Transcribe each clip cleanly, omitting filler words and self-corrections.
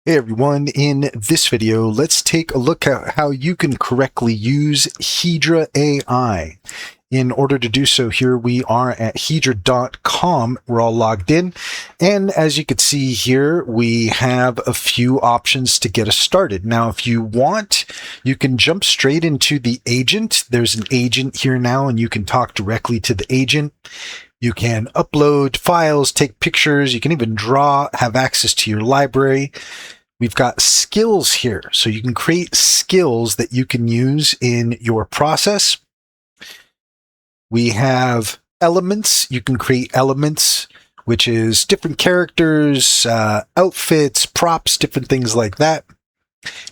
Hey everyone, in this video, let's take a look at how you can correctly use Hedra AI. In order to do so, here we are at hedra.com. We're all logged in. And as you can see here, we have a few options to get us started. Now, if you want, you can jump straight into the agent. There's an agent here now, and you can talk directly to the agent. You can upload files, take pictures. You can even draw, have access to your library. We've got skills here. So you can create skills that you can use in your process. We have elements. You can create elements, which is different characters, outfits, props, different things like that.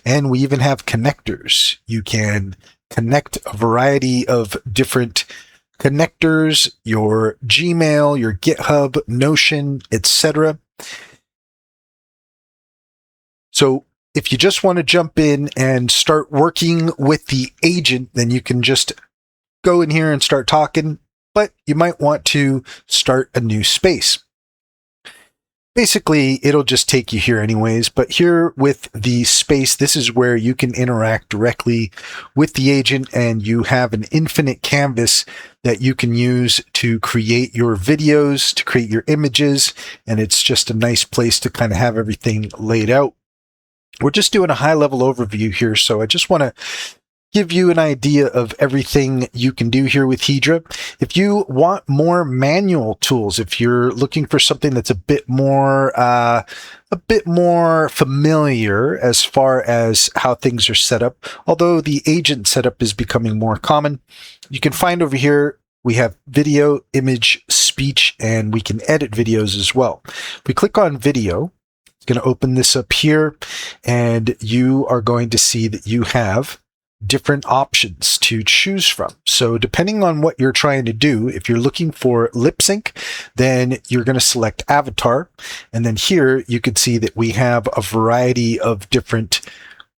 And we even have connectors. You can connect a variety of different connectors, your Gmail, your GitHub, Notion, etc. So if you just want to jump in and start working with the agent, then you can just go in here and start talking, but you might want to start a new space. Basically, it'll just take you here anyways, but here with the space, this is where you can interact directly with the agent, and you have an infinite canvas that you can use to create your videos, to create your images, and it's just a nice place to kind of have everything laid out. We're just doing a high-level overview here, so I just want to give you an idea of everything you can do here with Hedra. If you want more manual tools, if you're looking for something that's a bit more familiar as far as how things are set up, although the agent setup is becoming more common, you can find over here we have video, image, speech, and we can edit videos as well. If we click on video, it's going to open this up here, and you are going to see that you have different options to choose from. So depending on what you're trying to do, if you're looking for lip sync, then you're going to select avatar. And then here you can see that we have a variety of different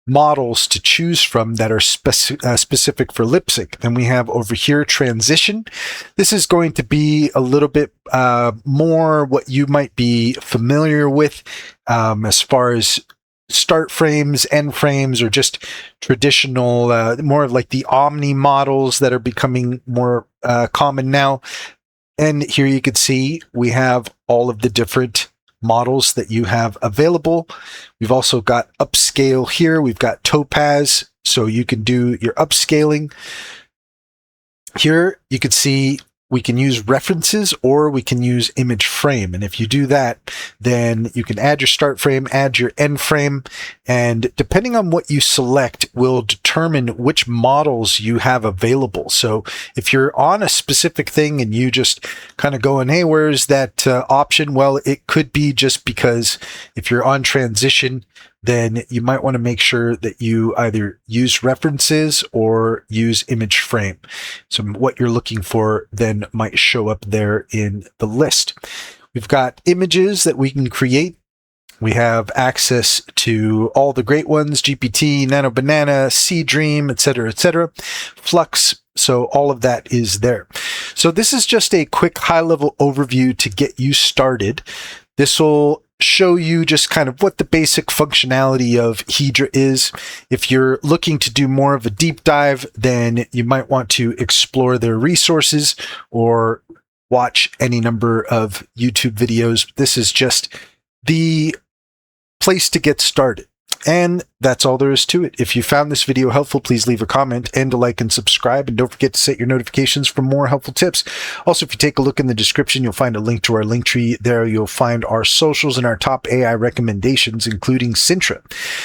models to choose from that are specific for lip sync. Then we have over here transition. This is going to be a little bit more what you might be familiar with as far as start frames, end frames, or just traditional, more of like the Omni models that are becoming more common now. And here you can see we have all of the different models that you have available. We've also got upscale here. We've got topaz, so you can do your upscaling. Here you can see we can use references or we can use image frame. And if you do that, then you can add your start frame, add your end frame, and depending on what you select will determine which models you have available. So if you're on a specific thing and you just kind of going, hey, where's that option? Well, it could be just because if you're on transition, then you might want to make sure that you either use references or use image frame. So what you're looking for then might show up there in the list. We've got images that we can create. We have access to all the great ones, GPT, Nano Banana, Sea Dream, etc., Flux. So all of that is there. So this is just a quick high-level overview to get you started. This will show you just kind of what the basic functionality of Hedra is. If you're looking to do more of a deep dive, then you might want to explore their resources or watch any number of YouTube videos. This is just the place to get started. And that's all there is to it. If you found this video helpful, please leave a comment and a like and subscribe. And don't forget to set your notifications for more helpful tips. Also, if you take a look in the description, you'll find a link to our link tree. There you'll find our socials and our top AI recommendations, including Sintra.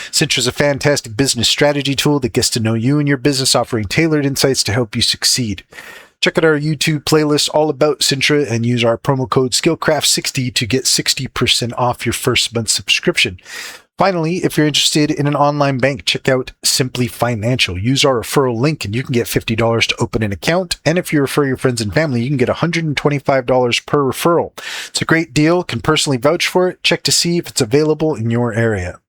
Sintra is a fantastic business strategy tool that gets to know you and your business, offering tailored insights to help you succeed. Check out our YouTube playlist all about Sintra and use our promo code SKILLCRAFT60 to get 60% off your first month subscription. Finally, if you're interested in an online bank, check out Simply Financial. Use our referral link and you can get $50 to open an account. And if you refer your friends and family, you can get $125 per referral. It's a great deal. Can personally vouch for it. Check to see if it's available in your area.